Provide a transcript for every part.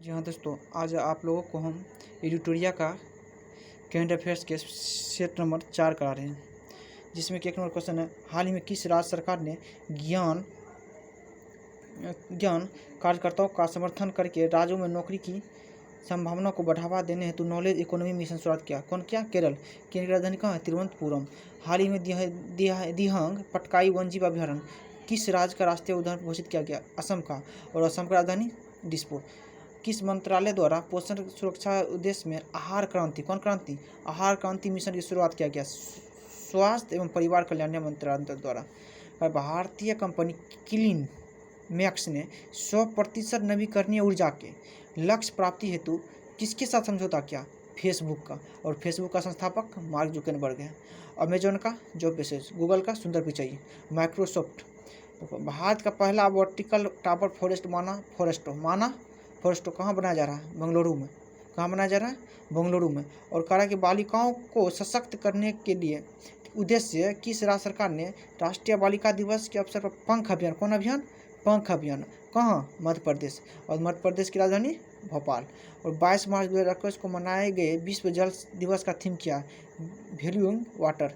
जी हाँ दोस्तों, आज आप लोगों को हम एडिटोरिया का करंट अफेयर्स के सेट नंबर 4 करा रहे हैं, जिसमें कि एक नंबर क्वेश्चन है, हाल ही में किस राज्य सरकार ने ज्ञान कार्यकर्ताओं का समर्थन करके राज्यों में नौकरी की संभावना को बढ़ावा देने हेतु नॉलेज इकोनॉमी मिशन शुरुआत किया? कौन किया? केरल। केंद्र की राजधानी कहाँ है? तिरुवनंतपुरम। हाल ही में दिहांग पटकाई वन्यजीव अभ्यारण्य किस राज्य का राष्ट्रीय उद्यान घोषित किया गया? असम का। और असम की राजधानी दिसपुर। किस मंत्रालय द्वारा पोषण सुरक्षा उद्देश्य में आहार क्रांति, कौन क्रांति? आहार क्रांति मिशन की शुरुआत किया गया? स्वास्थ्य एवं परिवार कल्याण मंत्रालय द्वारा। भारतीय कंपनी क्लीन मैक्स ने 100% नवीकरणीय ऊर्जा के लक्ष्य प्राप्ति हेतु किसके साथ समझौता किया? फेसबुक का। और फेसबुक का संस्थापक मार्क जुकरबर्ग है। अमेजॉन का जेफ बेजोस, गूगल का सुंदर पिचाई, माइक्रोसॉफ्ट। भारत का पहला वर्टिकल टावर फॉरेस्टो कहाँ बनाया जा रहा है? बेंगलुरु में। कहाँ बनाया जा रहा है? बेंगलुरु में। और कहा कि बालिकाओं को सशक्त करने के लिए उद्देश्य किस राज्य सरकार ने राष्ट्रीय बालिका दिवस के अवसर पर पंख अभियान, कौन अभियान? पंख अभियान। कहाँ? मध्य प्रदेश। और मध्य प्रदेश की राजधानी भोपाल। और 22 मार्च 2021 को मनाए गए विश्व जल दिवस का थीम क्या? Valuing water.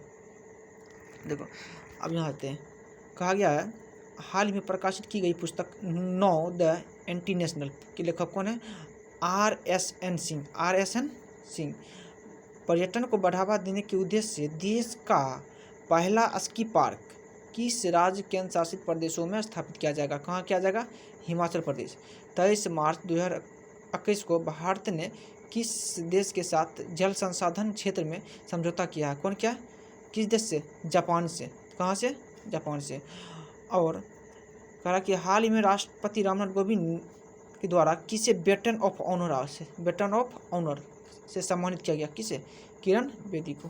देखो अब यहाँ आते हैं, कहा गया है हाल ही में प्रकाशित की गई पुस्तक नो द एंटी नेशनल के लेखक कौन है? RSN सिंह। पर्यटन को बढ़ावा देने के उद्देश्य से देश का पहला स्की पार्क किस राज्य केंद्र शासित प्रदेशों में स्थापित किया जाएगा? कहाँ किया जाएगा? हिमाचल प्रदेश। 23 मार्च 2021 को भारत ने किस देश के साथ जल संसाधन क्षेत्र में समझौता किया है? कौन क्या? किस देश से? जापान से। कहाँ से? जापान से। और कहा कि हाल ही में राष्ट्रपति रामनाथ कोविंद के द्वारा किसे बेटन ऑफ ऑनर से सम्मानित किया गया? किसे? किरण बेदी को।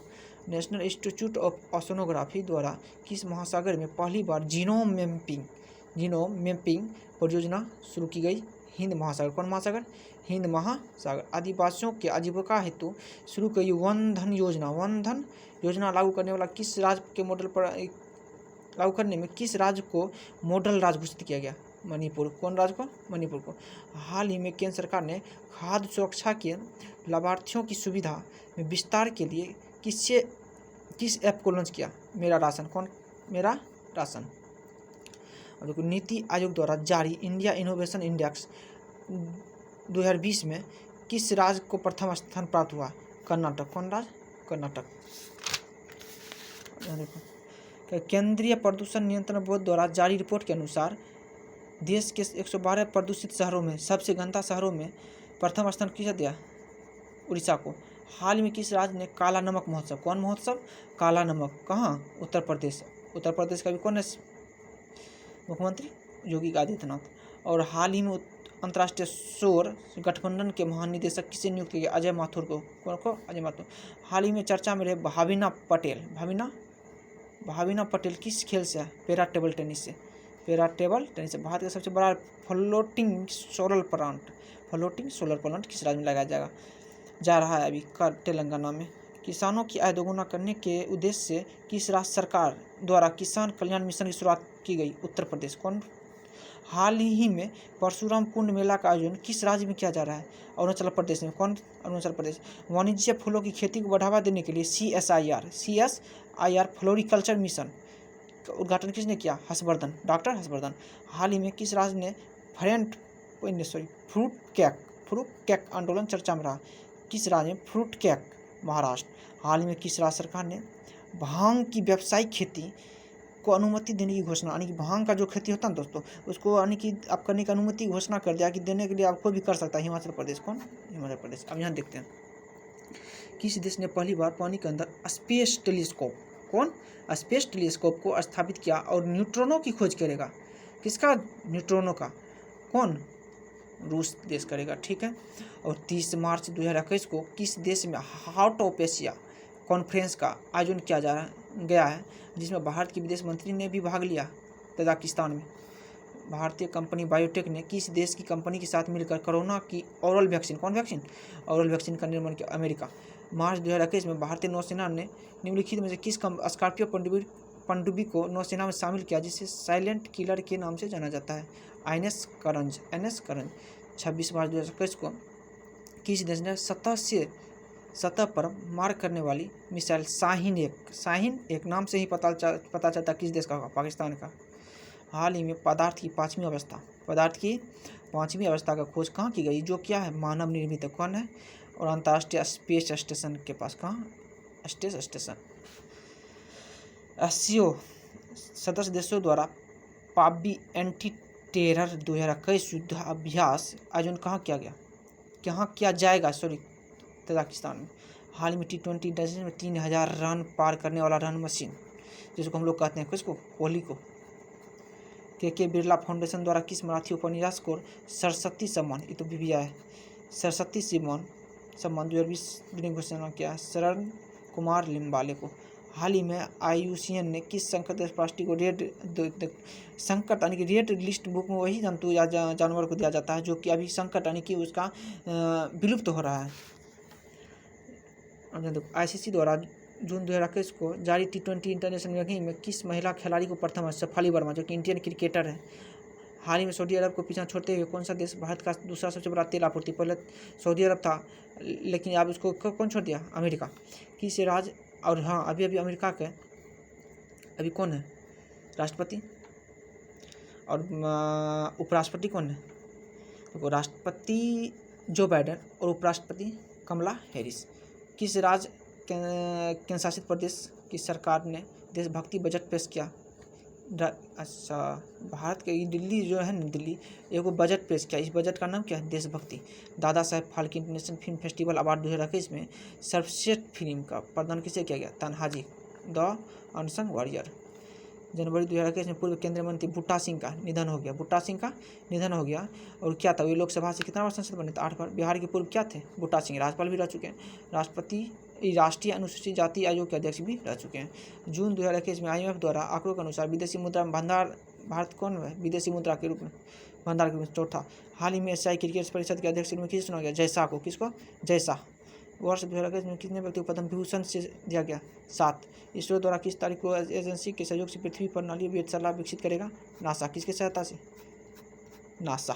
नेशनल इंस्टीट्यूट ऑफ ओशनोग्राफी द्वारा किस महासागर में पहली बार जीनोम मैपिंग परियोजना शुरू की गई? हिंद महासागर। कौन महासागर? हिंद महासागर। आदिवासियों के आजीविका हेतु शुरू की वन धन योजना लागू करने वाला किस राज्य के मॉडल पर लागू करने में किस राज्य को मॉडल राज्य घोषित किया गया? मणिपुर। कौन राज्य को? मणिपुर को। हाल ही में केंद्र सरकार ने खाद्य सुरक्षा के लाभार्थियों की सुविधा में विस्तार के लिए किस ऐप को लॉन्च किया? मेरा राशन। कौन? मेरा राशन। और देखो नीति आयोग द्वारा जारी इंडिया इनोवेशन इंडेक्स 2020 में किस राज्य को प्रथम स्थान प्राप्त हुआ? कर्नाटक। कौन राज्य? कर्नाटक। देखो केंद्रीय प्रदूषण नियंत्रण बोर्ड द्वारा जारी रिपोर्ट के अनुसार देश के 112 प्रदूषित शहरों में सबसे गंदा शहरों में प्रथम स्थान किसे दिया? उड़ीसा को। हाल में किस राज्य ने काला नमक महोत्सव, कौन महोत्सव? काला नमक। कहाँ? उत्तर प्रदेश। उत्तर प्रदेश का भी कौन है मुख्यमंत्री? योगी आदित्यनाथ। और हाल ही में अंतर्राष्ट्रीय सौर गठबंधन के महानिदेशक किसे नियुक्त किया गया? अजय माथुर को। कौन को? अजय माथुर। हाल ही में चर्चा में रहे भाविना पटेल किस खेल से? पैरा टेबल टेनिस से। भारत का सबसे बड़ा फ्लोटिंग सोलर प्लांट किस राज्य में लगाया जा रहा है? अभी तेलंगाना में। किसानों की आय दोगुना करने के उद्देश्य से किस राज्य सरकार द्वारा किसान कल्याण मिशन की शुरुआत की गई? उत्तर प्रदेश। कौन? हाल ही में परशुराम कुंड मेला का आयोजन किस राज्य में किया जा रहा है? अरुणाचल प्रदेश में। कौन? अरुणाचल प्रदेश। वाणिज्य फूलों की खेती को बढ़ावा देने के लिए CSIR फ्लोरिकल्चर मिशन का उद्घाटन किसने किया? डॉक्टर हर्षवर्धन। हाल ही में किस राज्य ने फ्रूट केक आंदोलन चर्चा में रहा? किस राज्य में? Fruit cake. महाराष्ट्र। हाल ही में किस राज्य सरकार ने भांग की व्यावसायिक खेती को अनुमति देने की घोषणा, यानी कि भांग का जो खेती होता है ना दोस्तों, उसको यानी कि आप करने की अनुमति घोषणा कर दिया कि देने के लिए आपको भी कर सकता है? हिमाचल प्रदेश। कौन? हिमाचल प्रदेश। अब यहाँ देखते हैं किस देश ने पहली बार पानी के अंदर स्पेस टेलीस्कोप को स्थापित किया और न्यूट्रॉनों की खोज करेगा? किसका? न्यूट्रॉनों का। कौन? रूस देश करेगा। ठीक है। और 30 मार्च 2021 को किस देश में हार्ट ऑफ एशिया कॉन्फ्रेंस का आयोजन किया गया है, जिसमें भारत के विदेश मंत्री ने भी भाग लिया? तजाकिस्तान में। भारतीय कंपनी बायोटेक ने किस देश की कंपनी के साथ मिलकर कोरोना की ओरल वैक्सीन, कौन वैक्सीन? ओरल वैक्सीन का निर्माण किया? अमेरिका। मार्च 2021 में भारतीय नौसेना ने निम्नलिखित में से किस स्कॉर्पियो पनडुब्बी को नौसेना में शामिल किया, जिसे साइलेंट किलर के नाम से जाना जाता है? एनएस करंज। 26 मार्च 2021 को किस देश ने सतह पर मार करने वाली मिसाइल शाहीन एक नाम से ही पता चलता किस देश का होगा, पाकिस्तान का। हाल ही में पदार्थ की पाँचवीं अवस्था का खोज कहाँ की गई, जो क्या है, मानव निर्मित है। कौन है, और अंतर्राष्ट्रीय स्पेस स्टेशन के पास, कहाँ, स्पेस स्टेशन। एससीओ सदस्य देशों द्वारा पाबी एंटी टेरर 2021 युद्ध अभ्यास आयोजन कहाँ किया जाएगा, तजाकिस्तान में। हाल ही में T20 इंटरनेशनल में 3000 रन पार करने वाला रन मशीन, जिसको हम लोग कहते हैं किसको, कोहली को। के बिरला फाउंडेशन द्वारा किस मराठी उपन्यास को सरस्वती सम्मान, ये तो BBI है, सरस्वती सम्मान 2020 ने घोषणा किया शरण कुमार लिम्बाले को। हाल ही में IUCN ने किस संकट राष्ट्रीय को रेड संकट यानी कि रेड लिस्ट बुक में वही जंतु या जानवर को दिया जाता है जो कि अभी संकट यानी कि उसका विलुप्त हो रहा है। ICC द्वारा जून 2021 को जारी T20 इंटरनेशनल रैंकिंग में किस महिला खिलाड़ी को प्रथम है, शेफाली वर्मा, जो कि इंडियन क्रिकेटर है। हाल ही में सऊदी अरब को पीछा छोड़ते हुए कौन सा देश भारत का दूसरा सबसे बड़ा तेल आपूर्ति, पहले सऊदी अरब था लेकिन अब उसको कौन छोड़ दिया, अमेरिका। किस राज्य, और हाँ अभी अमेरिका के अभी कौन है राष्ट्रपति, और उपराष्ट्रपति कौन है, तो राष्ट्रपति जो बाइडेन और उपराष्ट्रपति कमला हैरिस। किस राज्य केंद्र शासित प्रदेश की सरकार ने देशभक्ति बजट पेश किया, अच्छा भारत के दिल्ली जो है ना, दिल्ली एगो बजट पेश किया, इस बजट का नाम क्या है, देशभक्ति। Dada Saheb Phalke international film festival award 2021 में सर्वश्रेष्ठ फिल्म का प्रदान किसे किया गया, तन्हाजी द अनसंग वॉरियर। जनवरी 2021 में पूर्व केंद्रीय मंत्री बूटा सिंह का निधन हो गया। और क्या था, वे लोकसभा से कितना बार सांसद बने थे, 8 बार। बिहार के पूर्व क्या थे, बूटा सिंह, राज्यपाल भी रह चुके हैं, राष्ट्रीय अनुसूचित जाति आयोग के अध्यक्ष भी रह चुके हैं। जून 2021 में IMF द्वारा आंकड़ों के अनुसार विदेशी मुद्रा भंडार भारत कौन है, विदेशी मुद्रा के रूप में भंडार के रूप में चौथा। हाल ही में एशियाई क्रिकेट परिषद के अध्यक्ष में किसे चुना गया, जयशाह को। किसको, जयशाह। वर्ष 2021 में कितने व्यक्ति को पद्म विभूषण से दिया गया, 7। इसरो द्वारा किस तारीख को एजेंसी के सहयोग से पृथ्वी प्रणाली वेधशाला विकसित करेगा, नासा। किसकी सहायता से, नासा।